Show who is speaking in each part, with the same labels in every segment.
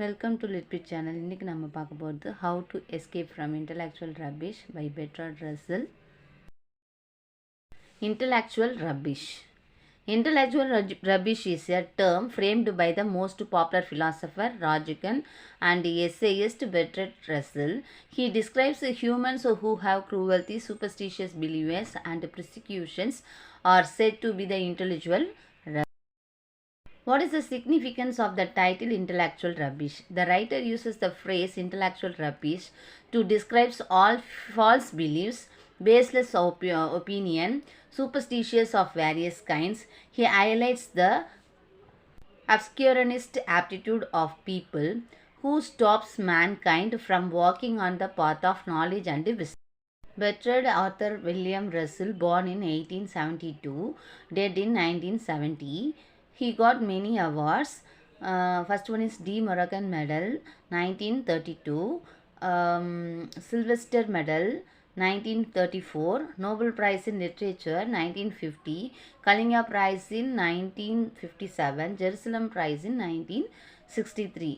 Speaker 1: Welcome to Literature channel. இன்னைக்கு நம்ம பார்க்க போறது How to Escape from Intellectual Rubbish by Bertrand Russell. Intellectual rubbish. Intellectual rubbish is a term framed by the most popular philosopher, Rajikan, and essayist Bertrand Russell. He describes humans who have cruelty, superstitious beliefs, and persecutions are said to be the intellectual rubbish. What is the significance of the title intellectual rubbish? The writer uses the phrase intellectual rubbish to describe all false beliefs, baseless opinion, superstitions of various kinds. He highlights the obscurantist aptitude of people who stops mankind from walking on the path of knowledge and wisdom. Bertrand Arthur William Russell, born in 1872, dead in 1970. He got many awards. First one is D. Morgan Medal, 1932, Sylvester Medal, 1934, Nobel Prize in Literature, 1950, Kalinga Prize in 1957, Jerusalem Prize in 1963.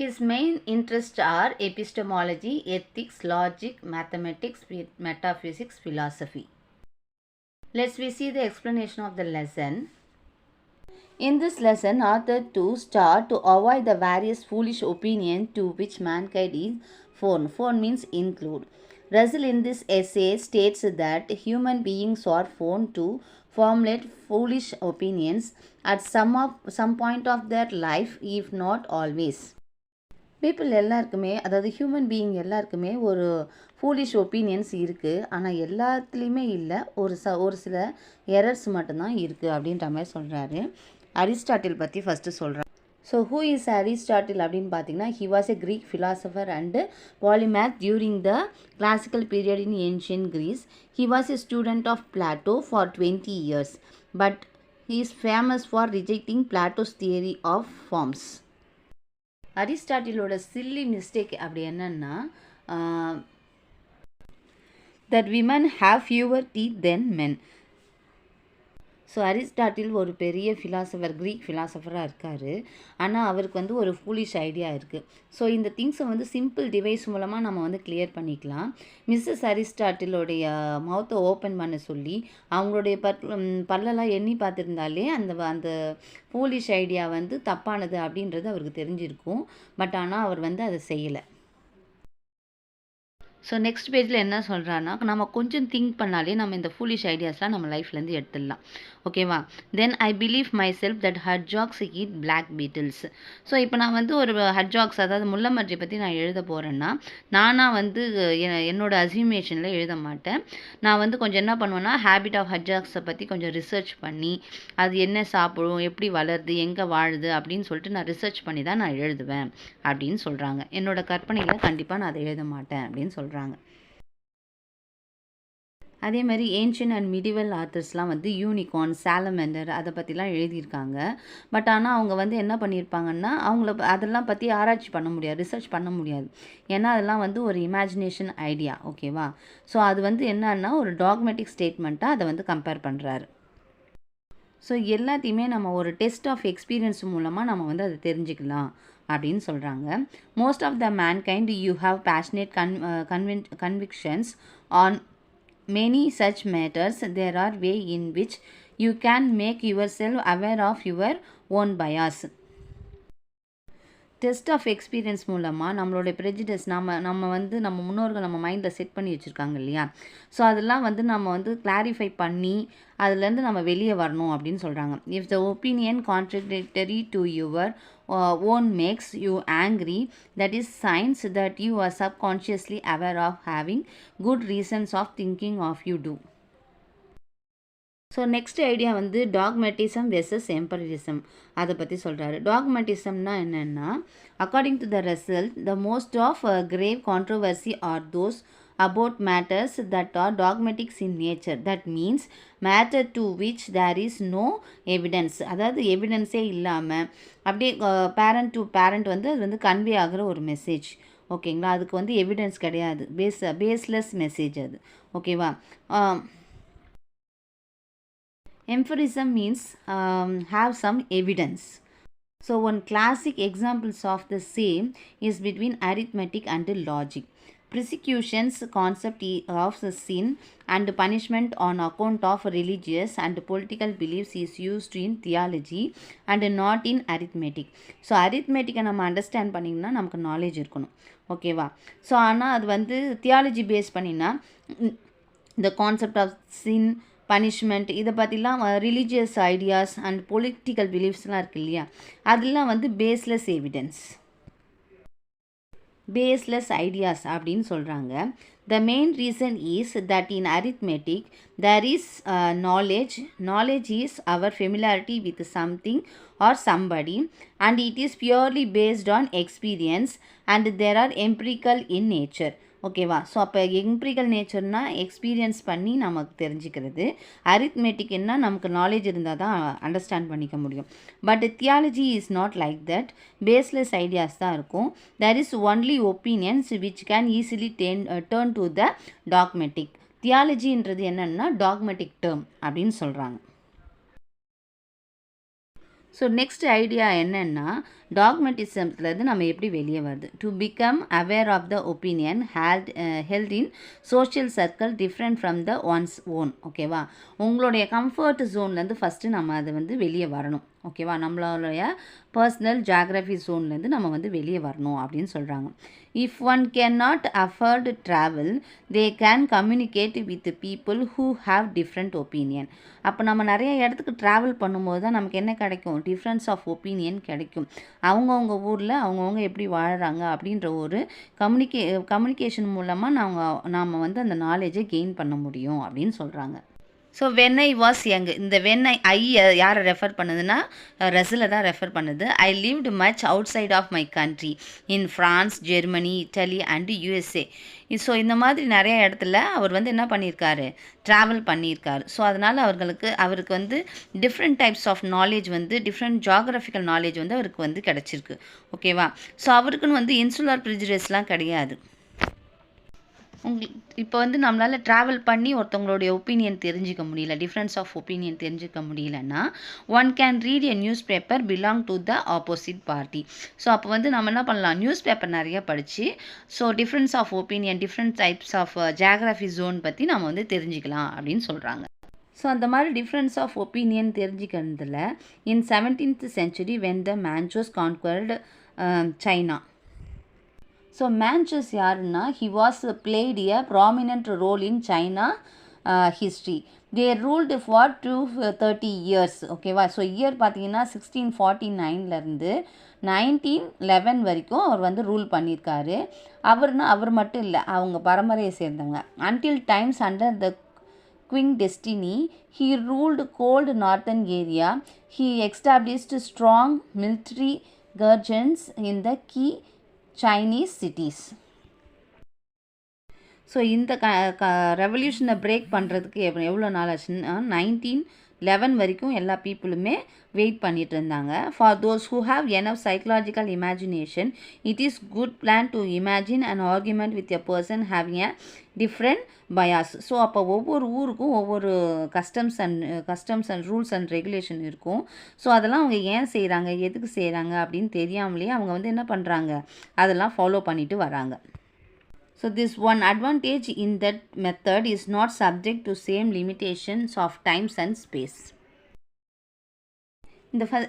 Speaker 1: His main interests are epistemology, ethics, logic, mathematics, metaphysics, philosophy. Let's see the explanation of the lesson. In this lesson, author 2 start to avoid the various foolish opinions to which mankind is prone. Prone means include. Russell in this essay states that human beings are prone to formulate foolish opinions at some point of their life, if not always. People எல்லாருக்குமே, அதாவது human being எல்லாருக்குமே ஒரு foolish opinions இருக்குது. ஆனால் எல்லாத்துலேயுமே இல்லை, ஒரு சில எரர்ஸ் மட்டும்தான் இருக்குது அப்படின்ற மாதிரி சொல்கிறாரு. அரிஸ்டாட்டில் பற்றி ஃபஸ்ட்டு சொல்கிறார். ஸோ ஹூ இஸ் அரிஸ்டாட்டில் அப்படின்னு பார்த்தீங்கன்னா, he was a Greek philosopher and polymath during the classical period in ancient Greece. He was a student of Plato for 20 years, but he is famous for rejecting Plato's theory of forms. அரிஸ்டாட்டிலோட silly mistake அப்படி என்னன்னா, that women have fewer teeth than men. So Aristotle ஒரு பெரிய philosopher, creek ஃபிலாசபராக இருக்கார். ஆனால் அவருக்கு ஒரு foolish idea இருக்குது. ஸோ இந்த திங்ஸை சிம்பிள் டிவைஸ் மூலமாக நம்ம கிளியர் பண்ணிக்கலாம். மிஸ்ஸஸ் அரிஸ்டாட்டிலோடைய மவுத்தை ஓப்பன் பண்ண சொல்லி அவங்களுடைய பல்லெல்லாம் எண்ணி பார்த்துருந்தாலே அந்த ஃபூலிஷ் ஐடியா தப்பானது அப்படின்றது அவருக்கு தெரிஞ்சிருக்கும். பட் ஆனால் அவர் அதை செய்யலை. ஸோ நெக்ஸ்ட் பேஜில் என்ன சொல்கிறான்னா, நம்ம கொஞ்சம் திங்க் பண்ணாலே நம்ம இந்த ஃபூலிஷ் ஐடியாஸ்லாம் நம்ம லைஃப்லேருந்து எடுத்துடலாம். ஓகேவா? Then I believe my self that hedgehogs eat black beetles. So இப்போ நான் ஒரு ஹட்ஜாக்ஸ், அதாவது முள்ளமர்ஜி பற்றி நான் எழுத போகிறேன்னா, நானாக என்னோட அசியூமேஷனில் எழுத மாட்டேன். நான் கொஞ்சம் என்ன பண்ணுவேன்னா, ஹேபிட் ஆஃப் ஹட்ஜாக்ஸை பற்றி கொஞ்சம் ரிசர்ச் பண்ணி, அது என்ன சாப்பிடும், எப்படி வளருது, எங்கே வாழுது அப்படின்னு சொல்லிட்டு நான் ரிசர்ச் பண்ணி தான் நான் எழுதுவேன் அப்படின்னு சொல்கிறாங்க. என்னோட கற்பனையில் கண்டிப்பாக நான் அதை எழுத மாட்டேன் அப்படின்னு சொல்கிறாங்க. அதே மாதிரி ancient and medieval ஆத்தர்ஸ்லாம் unicorn, salamander அதை பற்றிலாம் எழுதியிருக்காங்க. பட் ஆனால் அவங்க என்ன பண்ணியிருப்பாங்கன்னா, அதெல்லாம் பற்றி ஆராய்ச்சி பண்ண முடியாது, ரிசர்ச் பண்ண முடியாது. ஏன்னா அதெல்லாம் ஒரு இமேஜினேஷன் ஐடியா. ஓகேவா? ஸோ அது என்னன்னா ஒரு டாக்மேட்டிக் ஸ்டேட்மெண்ட்டாக அதை கம்பேர் பண்ணுறாரு. ஸோ எல்லாத்தையுமே நம்ம ஒரு டெஸ்ட் ஆஃப் எக்ஸ்பீரியன்ஸ் மூலமாக நம்ம அதை தெரிஞ்சுக்கலாம் அப்படின்னு சொல்கிறாங்க. Most of the mankind you have passionate convictions on many such matters. There are way in which you can make yourself aware of your own bias. Test of experience மூலமாக நம்மளோட ப்ரெஜிடஸ் நம்ம முன்னோர்கள் நம்ம மைண்டில் செட் பண்ணி வச்சுருக்காங்க இல்லையா? ஸோ அதெல்லாம் நம்ம கிளாரிஃபை பண்ணி அதுலேருந்து நம்ம வெளியே வரணும் அப்படின்னு சொல்கிறாங்க. If the opinion contradictory to your own makes you angry, that is signs that you are subconsciously aware of having good reasons of thinking of you do. So next idea dogmatism versus empiricism அதை பற்றி சொல்கிறாரு. டாக்மேட்டிசம்னா என்னென்னா, according to the result the most of grave controversy are those about matters that are dogmatics in nature. That means matter to which there is no evidence. அதாவது எவிடன்ஸே இல்லாமல் அப்படியே parent to parent அது convey ஆகிற ஒரு message. ஓகேங்களா? அதுக்கு evidence கிடையாது, baseless message அது. ஓகேவா? Empiricism means have some evidence. So one classic examples of the same is between arithmetic and logic. Persecution's concept of the sin and punishment on account of religious and political beliefs is used in theology and not in arithmetic. So arithmetic நம்ம understand பண்ணிங்கன்னா நமக்கு knowledge இருக்கணும், ஓகேவா? So ஆனால் அது வந்து theology base பண்ணினா இந்த கான்செப்ட் ஆஃப் சின், பனிஷ்மெண்ட், இதை பற்றிலாம் ரிலீஜியஸ் ஐடியாஸ் அண்ட் பொலிட்டிக்கல் பிலீஃப்ஸ்லாம் இருக்கு இல்லையா, அதெல்லாம் வந்து பேஸ்லெஸ் எவிடன்ஸ், பேஸ்லெஸ் ஐடியாஸ் அப்படின்னு சொல்கிறாங்க. The main reason is that in arithmetic there is knowledge. Knowledge is our familiarity with something or somebody, and it is purely based on experience, and there are empirical in nature. ஓகேவா? So அப்போ empirical நேச்சர்னால் experience பண்ணி நமக்கு தெரிஞ்சுக்கிறது, அரித்மெட்டிக்னா நமக்கு knowledge இருந்தால் தான் understand பண்ணிக்க முடியும். But theology is not like that. Baseless ideas தான் இருக்கும். There is only opinions which can easily turn to the dogmatic. தியாலஜின்றது என்னென்னா டாக்மெட்டிக் டேர்ம் அப்படின்னு சொல்கிறாங்க. ஸோ நெக்ஸ்ட் ஐடியா என்னென்னா டாக்மெட்டிசம்லேருந்து நம்ம எப்படி வெளியே வருது. To become aware of the opinion held in social circle different from the ones own. ஓகேவா? உங்களுடைய கம்ஃபர்ட் ஜோன்லேருந்து ஃபஸ்ட்டு நம்ம அதை வந்து வெளியே வரணும், ஓகேவா? நம்மளுடைய பர்சனல் ஜியாகிரஃபி ஜோன்லேருந்து நம்ம வந்து வெளியே வரணும் அப்படின்னு சொல்கிறாங்க. If one can not afford travel, they can communicate with people who have different opinion. அப்போ நம்ம நிறைய இடத்துக்கு ட்ராவல் பண்ணும்போது தான் நமக்கு என்ன கிடைக்கும்? டிஃப்ரென்ஸ் ஆஃப் ஒப்பீனியன் கிடைக்கும். அவங்கவுங்க ஊரில் அவங்கவுங்க எப்படி வாழுறாங்க அப்படின்ற ஒரு கம்யூனிகேஷன் மூலமாக நாம் வந்து அந்த நாலேஜை கெயின் பண்ண முடியும் அப்படின்னு சொல்கிறாங்க. So when I was young, இந்த வென் ஐ யாரை ரெஃபர் பண்ணுதுன்னா ரசில் தான் ரெஃபர் பண்ணுது. I lived much outside of my country in France, Germany, Italy and USA. So இந்த மாதிரி நிறைய இடத்துல அவர் வந்து என்ன பண்ணியிருக்காரு? ட்ராவல் பண்ணியிருக்காரு. ஸோ அதனால் அவருக்கு வந்து டிஃப்ரெண்ட் டைப்ஸ் ஆஃப் நாலேஜ் வந்து டிஃப்ரெண்ட் ஜியாகிரபிக்கல் நாலேஜ் வந்து அவருக்கு வந்து கிடச்சிருக்கு, ஓகேவா? ஸோ அவருக்குன்னு வந்து இன்சுலர் ப்ரிஜுடிஸ்லாம் கிடையாது. இப்போ வந்து நம்மளால் ட்ராவல் பண்ணி ஒருத்தவங்களுடைய ஒப்பீனியன் தெரிஞ்சிக்க முடியல, டிஃப்ரென்ஸ் ஆஃப் ஒப்பீனியன் தெரிஞ்சிக்க முடியலன்னா one can read a newspaper belong to the opposite party. So அப்போ வந்து நம்ம என்ன பண்ணலாம்? நியூஸ் பேப்பர் நிறைய படித்து so difference of opinion, different types of geography zone பற்றி நம்ம வந்து தெரிஞ்சிக்கலாம் அப்படின்னு சொல்கிறாங்க. ஸோ அந்த மாதிரி டிஃப்ரென்ஸ் ஆஃப் ஒப்பீனியன் தெரிஞ்சிக்கிறதுல இன் 17th century when the Manchus conquered China. So Manchus யாருன்னா he was played a prominent role in China history. They ruled for 230 years. ஓகேவா? ஸோ இயர் பார்த்தீங்கன்னா 1649லேருந்து 1911 வரைக்கும் அவர் வந்து ரூல் பண்ணியிருக்காரு. அவர் மட்டும் இல்லை, அவங்க பரம்பரையை சேர்ந்தவங்க. until times under the Queen Destiny, he ruled cold northern area. He established strong military garrisons in the key Chinese cities. So இந்த ரெவல்யூஷனை பிரேக் பண்ணுறதுக்கு எவ்வளோ நாள் ஆச்சுன்னா 1911 வரைக்கும் எல்லா பீப்புளுமே வெயிட் பண்ணிட்டு இருந்தாங்க. For those who have enough psychological imagination, it is good plan to imagine and argument with a person having a different bias. So அப்போ ஒவ்வொரு ஊருக்கும் ஒவ்வொரு customs and rules and regulation இருக்கும். ஸோ அதெல்லாம் அவங்க ஏன் செய்கிறாங்க, எதுக்கு செய்கிறாங்க அப்படின்னு தெரியாமலே அவங்க வந்து என்ன பண்ணுறாங்க? அதெல்லாம் ஃபாலோ பண்ணிட்டு வராங்க. So this one advantage in that method is not subject to same limitations of times and space.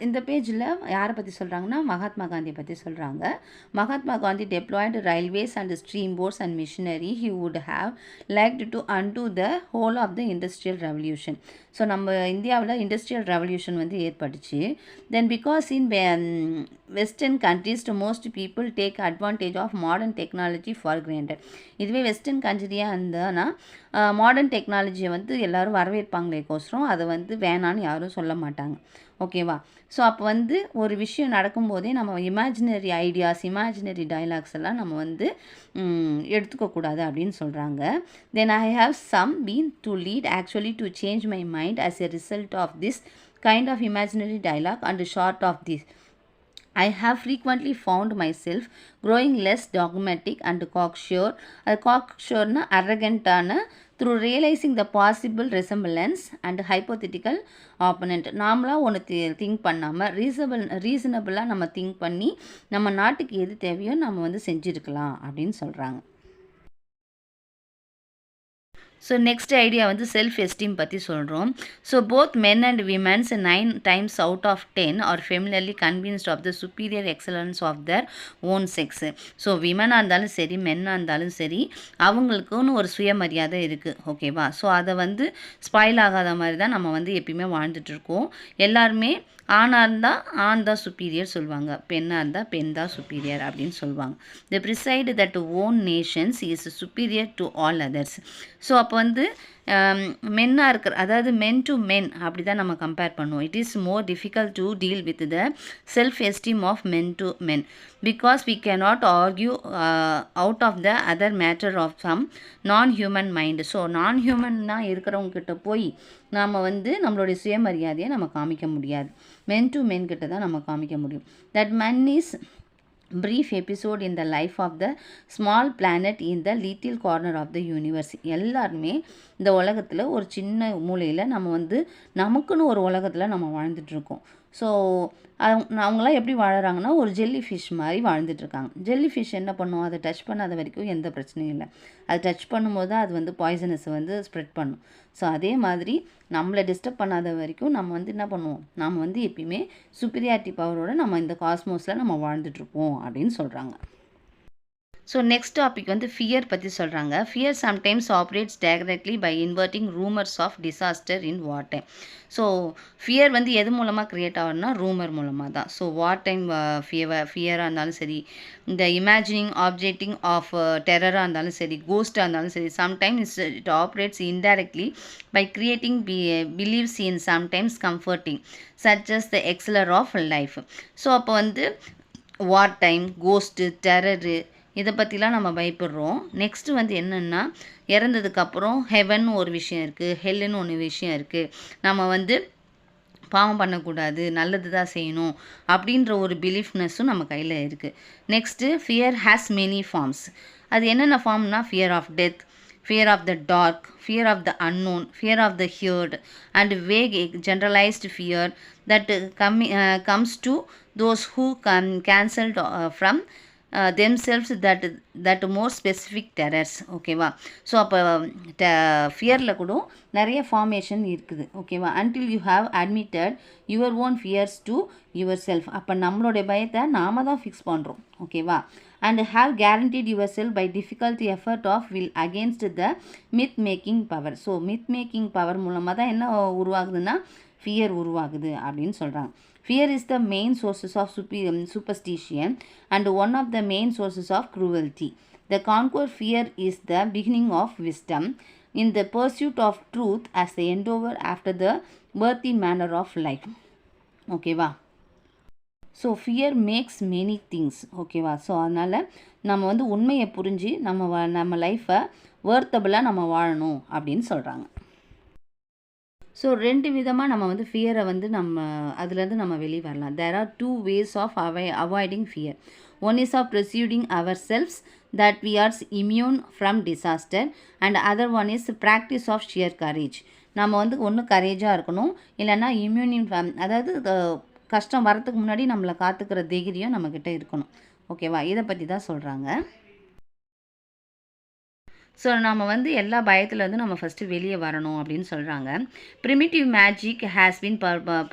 Speaker 1: இந்த பேஜில் யாரை பற்றி சொல்கிறாங்கன்னா மகாத்மா காந்தியை பற்றி சொல்கிறாங்க. Mahatma Gandhi deployed railways and steamboats and machinery he would have liked to undo the whole of the industrial revolution. So நம்ம இந்தியாவில் இண்டஸ்ட்ரியல் ரெவல்யூஷன் வந்து ஏற்பட்டுச்சு. Then because in western countries most people take advantage of modern technology for granted. இதுவே western கண்ட்ரியாக இருந்ததுன்னா modern டெக்னாலஜியை வந்து எல்லோரும் வரவேற்பாங்களேக்கோசரம் அதை வந்து வேணான்னு யாரும் சொல்ல மாட்டாங்க, ஓகேவா? ஸோ அப்போ வந்து ஒரு விஷயம் நடக்கும்போதே நம்ம இமேஜினரி ஐடியாஸ், இமேஜினரி டைலாக்ஸ் எல்லாம் நம்ம வந்து எடுத்துக்கக்கூடாது அப்படின்னு சொல்கிறாங்க. Then I have some been to lead actually to change my mind as a result of this kind of imaginary dialogue, and short of this I have frequently found myself growing less dogmatic and cocksure. அது cocksure-னா arrogant-ஆன through realizing the possible resemblance and hypothetical opponent. நாமளாக ஒன்று think பண்ணாமல் ரீசனபிளாக நம்ம think பண்ணி நம்ம நாட்டுக்கு எது தேவையோ நம்ம வந்து செஞ்சுருக்கலாம் அப்படின்னு சொல்கிறாங்க. ஸோ நெக்ஸ்ட் ஐடியா வந்து செல்ஃப் எஸ்டீம் பற்றி சொல்கிறோம். So both men and womens 9 times out of 10 are familiarly convinced of the superior excellence of their own sex. So விமனாக இருந்தாலும் சரி மென்னாக இருந்தாலும் சரி அவங்களுக்குன்னு ஒரு சுயமரியாதை இருக்குது. ஓகேவா? ஸோ அதை வந்து ஸ்பாயில் ஆகாத மாதிரி தான் நம்ம வந்து எப்பயுமே வாழ்ந்துட்டுருக்கோம். எல்லாருமே ஆணாக இருந்தால் ஆண் தான் சுப்பீரியர் சொல்லுவாங்க, பெண்ணாக இருந்தால் பெண் தான் சுப்பீரியர் அப்படின்னு சொல்லுவாங்க. The preside that own nations is superior to all others. So அப்போ வந்து மென்னாக இருக்கிற அதாவது மென் டு மென் அப்படி தான் நம்ம கம்பேர் பண்ணுவோம். It is more difficult to deal with the self esteem of men to men because we cannot argue out of the other matter of some non human mind. So non ஹியூமன்னாக இருக்கிறவங்கக்கிட்ட போய் நாம் வந்து நம்மளுடைய சுயமரியாதையை நம்ம காமிக்க முடியாது. மென் to மென் கிட்ட தான் நம்ம காமிக்க முடியும். That Mann is brief episode in the life of the small planet in the little corner of the universe. எல்லாருமே இந்த உலகத்தில் ஒரு சின்ன மூலையில் நம்ம வந்து நமக்குன்னு ஒரு உலகத்தில் நம்ம வாழ்ந்துட்டுருக்கோம். ஸோ அவங்களாம் எப்படி வாழறாங்கன்னா ஒரு ஜெல்லி ஃபிஷ் மாதிரி வாழ்ந்துட்டுருக்காங்க. ஜெல்லி ஃபிஷ் என்ன பண்ணும்? அதை டச் பண்ணாத வரைக்கும் எந்த பிரச்சனையும் இல்லை. அது டச் பண்ணும்போது தான் அது வந்து பாய்சனஸ் வந்து ஸ்ப்ரெட் பண்ணும். ஸோ அதே மாதிரி நம்மளை டிஸ்டர்ப் பண்ணாத வரைக்கும் நம்ம வந்து என்ன பண்ணுவோம்? நம்ம வந்து எப்பயுமே சுப்பீரியாரிட்டி பவரோடு நம்ம இந்த காஸ்மோஸில் நம்ம வாழ்ந்துட்டுருப்போம் அப்படின்னு சொல்கிறாங்க. ஸோ நெக்ஸ்ட் டாபிக் வந்து ஃபியர் பற்றி சொல்கிறாங்க. Fear sometimes operates directly by inverting rumours of disaster in war time. So fear வந்து எது மூலமாக க்ரியேட் ஆகும்னா ரூமர் மூலமாக தான். ஸோ வார் டைம் ஃபியராக இருந்தாலும் சரி, இந்த இமேஜினிங் ஆப்ஜெக்டிங் ஆஃப் டெரராக இருந்தாலும் சரி, கோஸ்ட்டாக இருந்தாலும் சரி, sometimes it operates indirectly by creating beliefs in sometimes comforting such as the elixir of life. So அப்போ வந்து வார் டைம், கோஸ்ட்டு, டெரரு இதை பற்றிலாம் நம்ம பயப்படுறோம். நெக்ஸ்ட்டு வந்து என்னென்னா இறந்ததுக்கப்புறம் ஹெவன் ஒரு விஷயம் இருக்குது, ஹெல்லுன்னு ஒன்று விஷயம் இருக்குது. நம்ம வந்து பாவம் பண்ணக்கூடாது, நல்லது தான் செய்யணும் அப்படின்ற ஒரு பிலீஃப்னஸும் நம்ம கையில் இருக்குது. Next fear has many forms. அது என்னென்ன ஃபார்ம்னா fear of death, fear of the dark, fear of the unknown, fear of the heard, and vague generalized fear that comes to those who cancelled from themselves that more specific terrors. ஓகேவா? So அப்போ ஃபியரில் கூட நிறைய formation இருக்குது. ஓகேவா? until you have admitted your own fears to yourself. அப்போ நம்மளுடைய பயத்தை நாம தான் ஃபிக்ஸ் பண்ணுறோம். ஓகேவா? and have guaranteed yourself by difficult effort of will against the myth making power. So myth making power மூலமாக தான் என்ன உருவாகுதுன்னா ஃபியர் உருவாகுது அப்படின்னு சொல்கிறாங்க. Fear is the main sources of superstition and one of the main sources of cruelty. The conquer fear is the beginning of wisdom in the pursuit of truth as the endeavor after the worthy manner of life. ஓகேவா? So fear maths many things. ஓகேவா? So அதனால் நம்ம வந்து உண்மையை புரிஞ்சு நம்ம லைஃப்பை வேர்த்தபிளாக நம்ம வாழணும் அப்படின்னு சொல்கிறாங்க. ஸோ ரெண்டு விதமாக நம்ம வந்து ஃபியரை வந்து நம்ம அதுலேருந்து நம்ம வெளியே வரலாம். There are 2 ways of avoiding fear. One is of proceeding our selves that we are immune from disaster and other one is practice of sheer courage. நம்ம வந்து ஒன்று கரேஜாக இருக்கணும், இல்லைன்னா இம்யூனின் அதாவது கஷ்டம் வரத்துக்கு முன்னாடி நம்மளை காத்துக்கிற தைரியம் நம்மக்கிட்ட இருக்கணும். ஓகேவா? இதை பற்றி தான் சொல்கிறாங்க. ஸோ நம்ம வந்து எல்லா பயத்துலேருந்து நம்ம ஃபஸ்ட்டு வெளியே வரணும் அப்படின்னு சொல்கிறாங்க. Primitive magic has been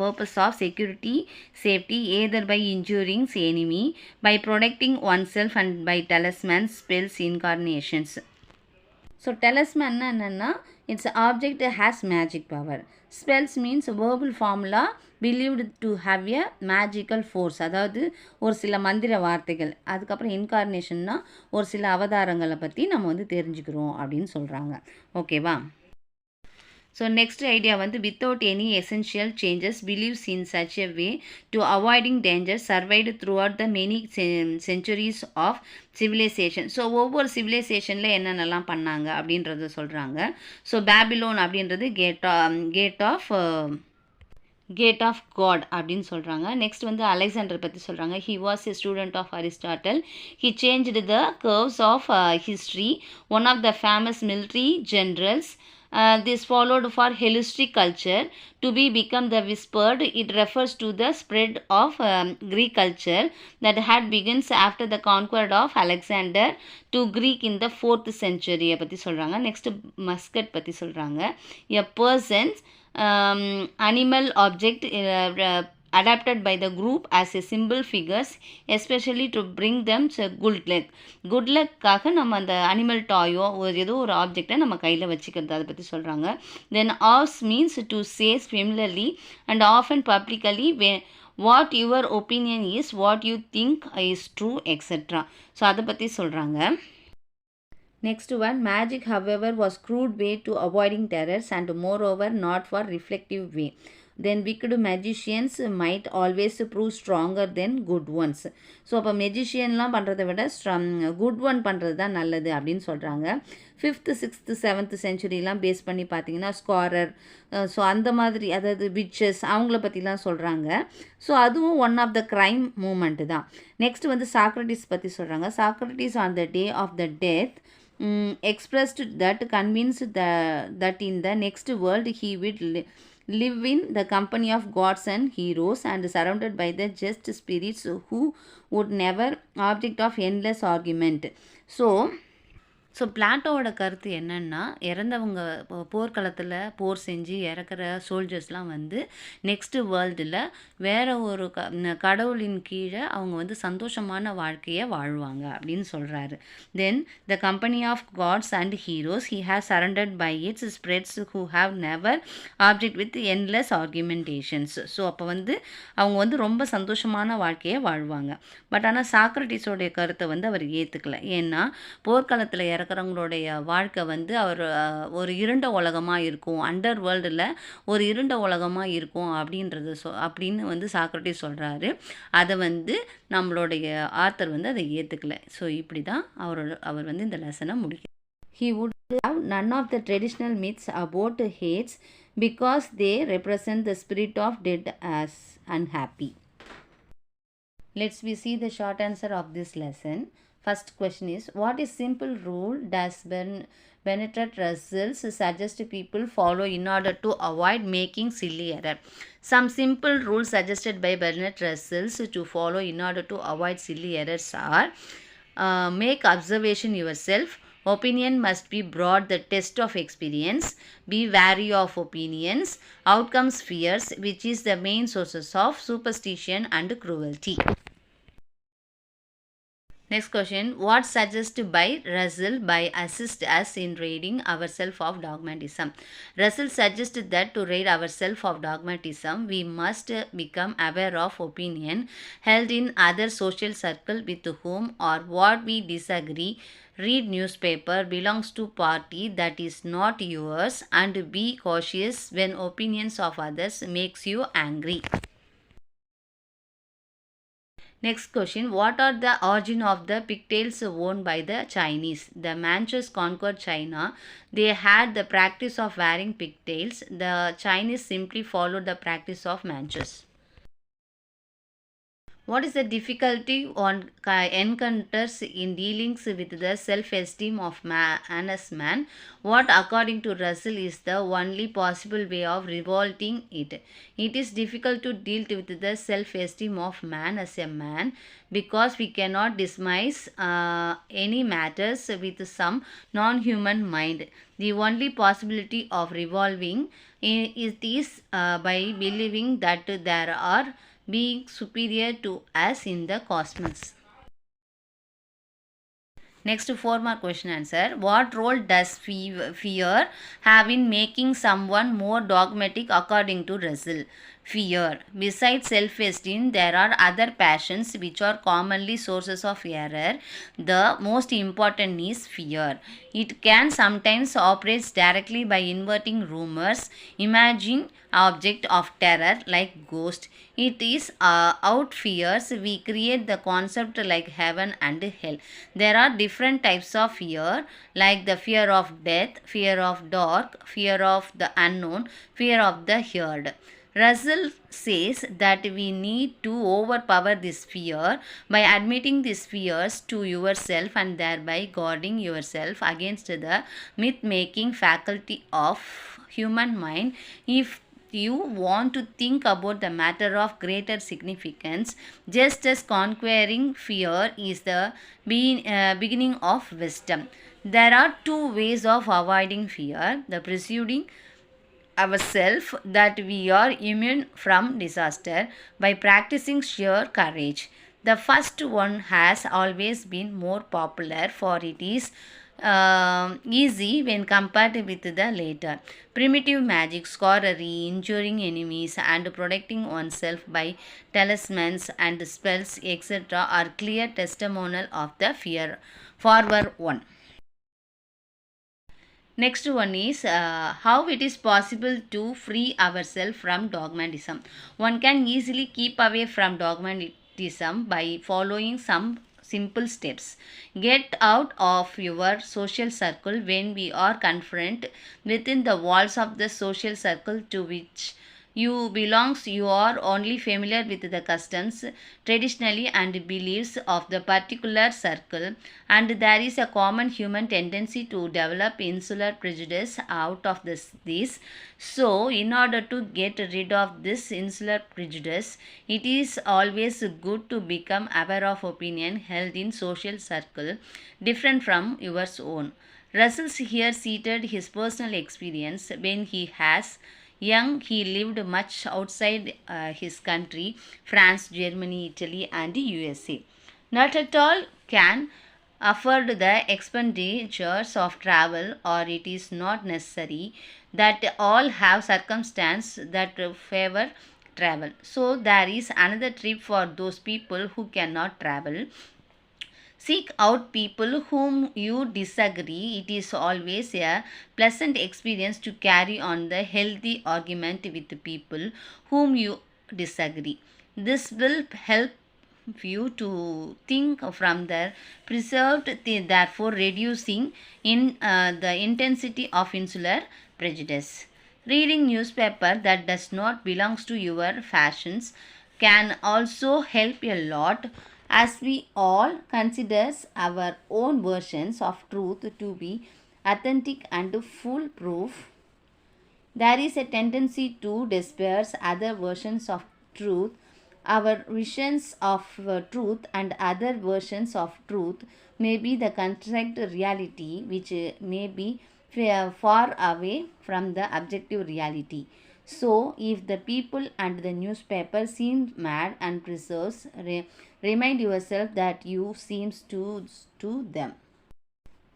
Speaker 1: purpose of security safety either by injurings enemy by protecting oneself and by talismans spells incarnations. So டெலஸ்மேன்னா என்னென்னா it's object has magic power. Spells means verbal formula believed to have a magical force, அதாவது ஒரு சில மந்திர வார்த்தைகள். அதுக்கப்புறம் இன்கார்னேஷன்னா ஒரு சில அவதாரங்களை பற்றி நம்ம வந்து தெரிஞ்சுக்கிறோம் அப்படின்னு சொல்கிறாங்க. ஓகேவா? ஸோ நெக்ஸ்ட் ஐடியா வந்து without any essential changes beliefs in such a way to avoiding danger survived throughout the many centuries of civilisation. So ஒவ்வொரு சிவிலைசேஷனில் என்னென்னலாம் பண்ணாங்க அப்படின்றத சொல்கிறாங்க. ஸோ பேபிலோன் அப்படின்றது கேட் கேட் ஆஃப் காட் அப்படின்னு சொல்கிறாங்க. நெக்ஸ்ட் வந்து அலெக்சாண்டர் பற்றி சொல்கிறாங்க. He was a student of Aristotle. He changed the curves of history. One of the famous military generals. This followed for Hellenistic culture to be become the whispered. It refers to the spread of Greek culture that had begins after the conquest of Alexander to Greek in the 4th century. பற்றி சொல்கிறாங்க. Next Muscat பற்றி சொல்கிறாங்க. A person's animal object adapted by the group as a symbol figures, especially to bring them good luck. Good லக்காக நம்ம அந்த animal டாயோ ஏதோ ஒரு ஆப்ஜெக்டை நம்ம கையில் வச்சுக்கிறது, அதை பற்றி சொல்கிறாங்க. Then as means to say familiarly and often publicly what your opinion is, what you think is true etcetera. So அதை பற்றி சொல்கிறாங்க. Next one, magic however was crude way to avoiding terrors and moreover not for reflective way. Then wicked magicians might always prove stronger than good ones. So அப்போ மெஜிஷியன்லாம் பண்ணுறதை விட good one பண்ணுறது தான் நல்லது அப்படின்னு சொல்கிறாங்க. 5th 6th 7th செஞ்சுரிலாம் பேஸ் பண்ணி பார்த்தீங்கன்னா ஸ்காரர், ஸோ அந்த மாதிரி அதாவது விச்சஸ் அவங்கள பற்றிலாம் சொல்கிறாங்க. ஸோ அதுவும் one of the crime moment தான். நெக்ஸ்ட் வந்து சாக்ரட்டிஸ் பற்றி சொல்கிறாங்க. Socrates on the day of the death expressed that convinced that in the next world he would live in the company of gods and heroes and surrounded by the just spirits who would never object of endless argument. So பிளாட்டோவோட கருத்து என்னென்னா, இறந்தவங்க போர்க்களத்தில் போர் செஞ்சு இறக்குற சோல்ஜர்ஸ்லாம் வந்து next வேர்ல்டில் வேறு ஒரு கடவுளின் கீழே அவங்க வந்து சந்தோஷமான வாழ்க்கையை வாழ்வாங்க அப்படின்னு சொல்கிறாரு. Then the company of gods and heroes he has surrounded by its spirits who have never object with endless argumentations. So அப்போ வந்து அவங்க வந்து ரொம்ப சந்தோஷமான வாழ்க்கையை வாழ்வாங்க. பட் ஆனால் சாக்ரட்டிஸோடைய கருத்தை வந்து அவர் ஏற்றுக்கல. ஏன்னா போர்க்களத்தில் இறக்குறவங்களுடைய வாழ்க்கை வந்து அவர் ஒரு இருண்ட உலகமாக இருக்கும், அண்டர் வேர்ல்டில் ஒரு இருண்ட உலகமாக இருக்கும் அப்படின்றது அப்படின்னு வந்து சாக்ரட்டிஸ் சொல்கிறாரு. அதை வந்து நம்மளுடைய ஆத்தர் வந்து அதை ஏற்றுக்கல. ஸோ இப்படி தான் அவர் வந்து இந்த லெசனை முடிக்கிறார். He would have none of the traditional myths about hates because they represent the spirit of dead as unhappy. Let's see the short answer of this lesson. First question is, what is simple rule does Bertrand Russell suggest people follow in order to avoid making silly error? Some simple rules suggested by Bertrand Russell to follow in order to avoid silly errors are: make observation yourself. Opinion must be broad the test of experience. Be wary of opinions. Outcomes fears, which is the main sources of superstition and cruelty. Next question, what suggested by Russell by assist us in ridding ourselves of dogmatism? Russell suggested that to rid ourselves of dogmatism, we must become aware of opinion held in other social circle with whom or what we disagree. Read newspaper, belongs to party that is not yours, and be cautious when opinions of others makes you angry. Next question, what are the origin of the pigtails worn by the Chinese? The Manchus conquered China. They had the practice of wearing pigtails. The Chinese simply followed the practice of Manchus. What is the difficulty one encounters in dealings with the self-esteem of man as man? What, according to Russell, is the only possible way of revolting it? It is difficult to deal with the self-esteem of man as a man because we cannot dismiss any matters with some non-human mind. The only possibility of revolving is by believing that there are being superior to us in the cosmos. Next 4 mark question answer. What role does fear have in making someone more dogmatic according to Russell? Fear. Besides self-esteem, there are other passions which are commonly sources of error. The most important is fear. It can sometimes operate directly by inverting rumors, imagining object of terror like ghost. It is out fears we create the concept like heaven and hell. There are different types of fear like the fear of death, fear of dark, fear of the unknown, fear of the herd. Russell says that we need to overpower this fear by admitting these fears to yourself and thereby guarding yourself against the myth-making faculty of human mind. If you want to think about the matter of greater significance, just as conquering fear is the beginning of wisdom. There are two ways of avoiding fear: the preceding ourselves that we are immune from disaster by practicing sheer courage. The first one has always been more popular, for it is easy when compared with the later. Primitive magic, sorcery, injuring enemies, and protecting oneself by talismans and spells, etc., are clear testimonial of the fear forward one. Next one is how it is possible to free ourselves from dogmatism. One can easily keep away from dogmatism by following some simple steps. Get out of your social circle when we are confronted within the walls of the social circle to which you belongs. You are only familiar with the customs, traditionally and beliefs of the particular circle, and there is a common human tendency to develop insular prejudice out of this. So in order to get rid of this insular prejudice, it is always good to become aware of opinion held in social circle different from yours own. Russell here cited his personal experience. When he has young, he lived much outside his country, France, Germany, Italy, and USA. Not at all can afford the expenditures of travel, or it is not necessary that all have circumstances that favor travel. So there is another trip for those people who cannot travel. Seek out people whom you disagree. It is always a pleasant experience to carry on the healthy argument with the people whom you disagree. This will help you to think from their preserved, therefore reducing in the intensity of insular prejudice. Reading newspaper that does not belong to your fashions can also help a lot, as we all considers our own versions of truth to be authentic and foolproof. There is a tendency to disperse other versions of truth. Our visions of truth and other versions of truth may be the construct reality, which may be far away from the objective reality. So, if the people and the newspaper seem mad and preserves, remind yourself that you seems to them.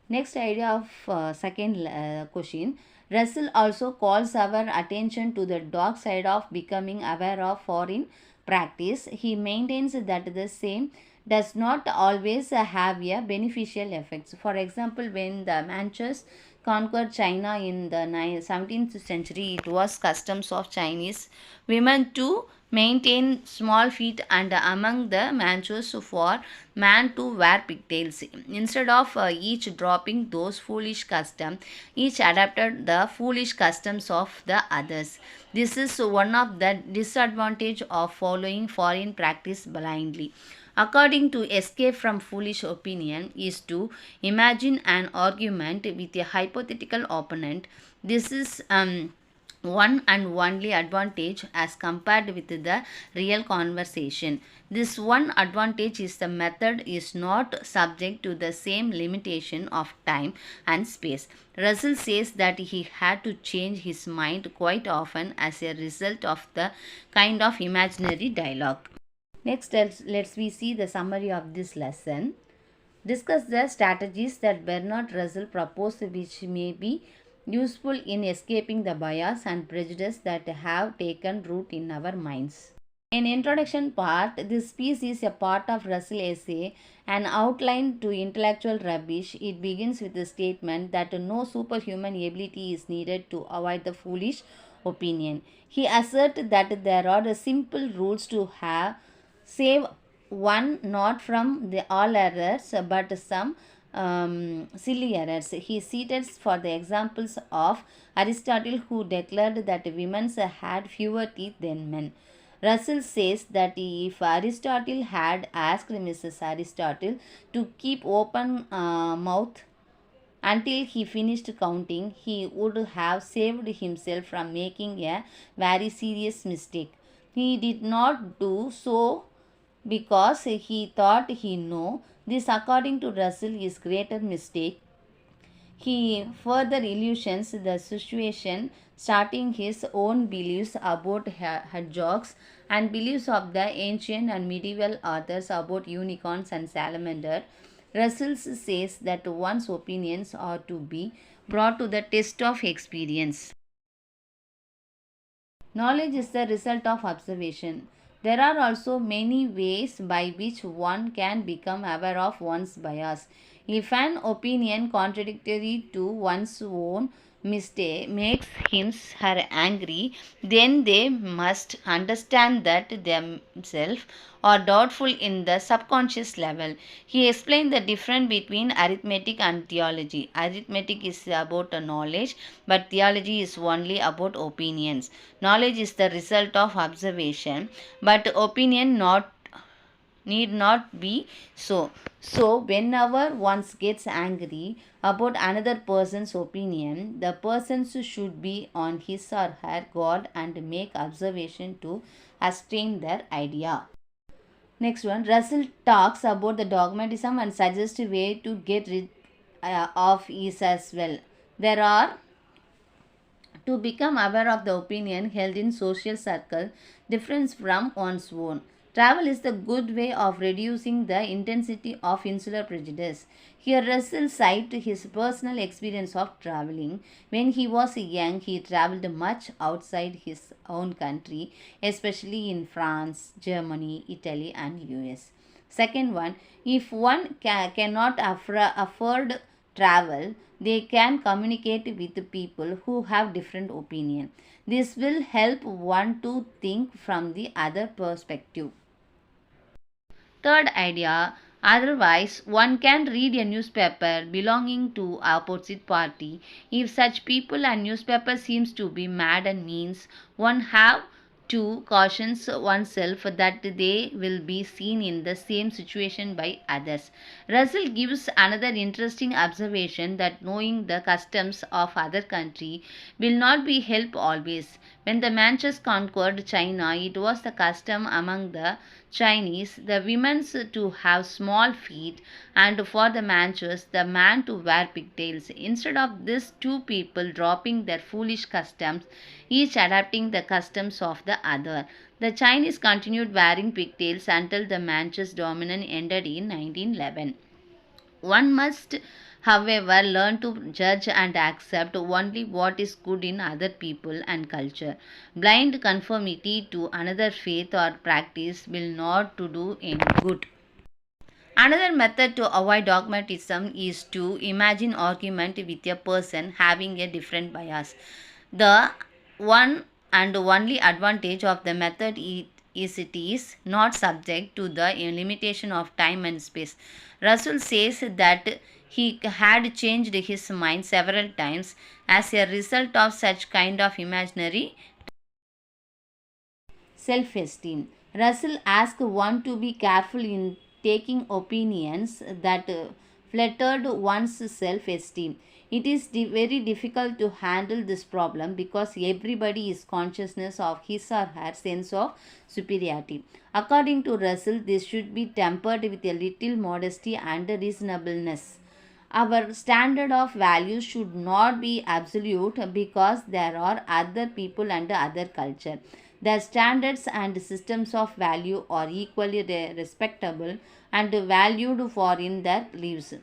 Speaker 1: Next idea of second question. Russell also calls our attention to the dark side of becoming aware of foreign practice. He maintains that the same does not always have a beneficial effects. For example, when the Manchus conquered China in the 17th century, it was customs of Chinese women to maintain small feet, and among the Manchus for man to wear pigtails. Instead of each dropping those foolish customs, each adapted the foolish customs of the others. This is one of the disadvantage of following foreign practice blindly. According to escape from foolish opinion is to imagine an argument with a hypothetical opponent. This is one and only advantage as compared with the real conversation. This one advantage is the method is not subject to the same limitation of time and space. Russell says that he had to change his mind quite often as a result of the kind of imaginary dialogue. Next, let's we see the summary of this lesson. Discuss the strategies that Bertrand Russell proposed, which may be useful in escaping the bias and prejudice that have taken root in our minds. In introduction part, this piece is a part of Russell essay, an outline to intellectual rubbish. It begins with the statement that no superhuman ability is needed to avoid the foolish opinion. He asserts that there are simple rules to have save one not from the all errors but some silly errors. He cites for the examples of Aristotle, who declared that women had fewer teeth than men. Russell says that if Aristotle had asked Mrs. Aristotle to keep open mouth until he finished counting, he would have saved himself from making a very serious mistake. He did not do so because he thought he knew. This, according to Russell, is greater mistake. He further illusions the situation, starting his own beliefs about hedgehogs and beliefs of the ancient and medieval authors about unicorns and salamander. Russell says that one's opinions are to be brought to the test of experience. Knowledge is the result of observation. There are also many ways by which one can become aware of one's bias. If an opinion contradictory to one's own mistake makes him her angry, then they must understand that themselves are doubtful in the subconscious level. He explained the difference between arithmetic and theology. Arithmetic is about knowledge, but theology is only about opinions. Knowledge is the result of observation, but opinion need not be so. So, whenever one gets angry about another person's opinion, the person should be on his or her guard and make observation to ascertain their idea. Next one, Russell talks about the dogmatism and suggests a way to get rid of is as well. There are to become aware of the opinion held in social circle different from one's own. Travel is the good way of reducing the intensity of insular prejudice. Here Russell cites his personal experience of traveling. When he was young, he traveled much outside his own country, especially in France, Germany, Italy and US. Second one, if one cannot afford travel, they can communicate with people who have different opinion. This will help one to think from the other perspective. Third idea, otherwise one can read a newspaper belonging to opposite party. If such people and newspaper seems to be mad and means, one have to caution oneself that they will be seen in the same situation by others. Russell gives another interesting observation that knowing the customs of other country will not be help always. When the Manchus conquered China, it was the custom among the Chinese, the women to have small feet, and for the Manchus, the man to wear pigtails. Instead of these two people dropping their foolish customs, each adapting the customs of the other, the Chinese continued wearing pigtails until the Manchus dominance ended in 1911. One must, however, learn to judge and accept only what is good in other people and culture. Blind conformity to another faith or practice will not to do any good. Another method to avoid dogmatism is to imagine argument with a person having a different bias. The one and only advantage of the method is it is not subject to the limitation of time and space. Russell says that he had changed his mind several times as a result of such kind of imaginary. Self-esteem. Russell asked one to be careful in taking opinions that flattered one's self-esteem. It is very difficult to handle this problem because everybody is consciousness of his or her sense of superiority. According to Russell, this should be tempered with a little modesty and reasonableness. Our standard of values should not be absolute because there are other people and other culture. Their standards and systems of value are equally respectable and valued for in their lives.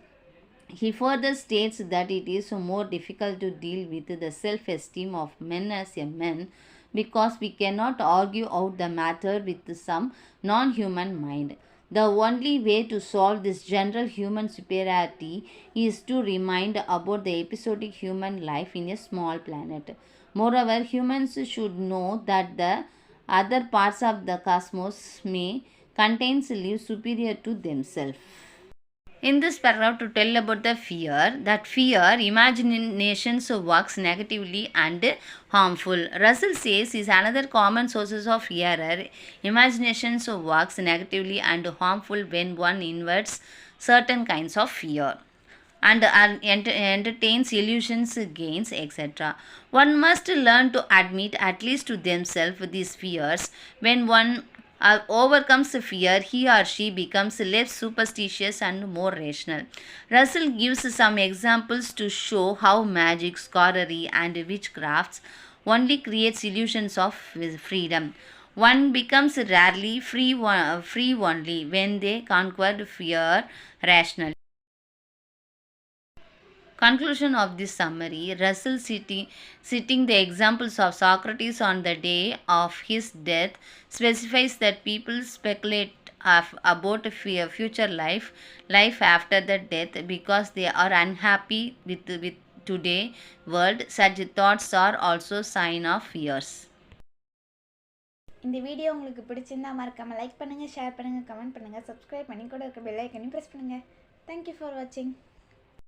Speaker 1: He further states that it is more difficult to deal with the self-esteem of men as a man because we cannot argue out the matter with some non-human mind. The only way to solve this general human superiority is to remind about the episodic human life in a small planet. Moreover, humans should know that the other parts of the cosmos may contain lives superior to themselves. In this paragraph to tell about the fear, that fear, imaginations works negatively and harmful. Russell says is another common sources of error. Imaginations works negatively and harmful when one inverts certain kinds of fear and entertains illusions, gains, etc. One must learn to admit, at least to themselves, these fears. When one overcomes fear, he or she becomes less superstitious and more rational. Russell gives some examples to show how magic, sorcery, and witchcrafts only creates illusions of freedom. One becomes rarely free only when they conquer fear rationally. Conclusion of this summary, Russell citing the examples of Socrates on the day of his death, specifies that people speculate about future life after the death because they are unhappy with today world. Such thoughts are also sign of fears.
Speaker 2: இந்த video உங்களுக்கு பிடிச்சிருந்தா மறக்காமல் like பண்ணுங்கள், share பண்ணுங்கள், comment பண்ணுங்கள், subscribe பண்ணி கூட இருக்க பெல் ஐக்கனையும் ப்ரெஸ் பண்ணுங்கள். தேங்க்யூ ஃபார் வாட்சிங்.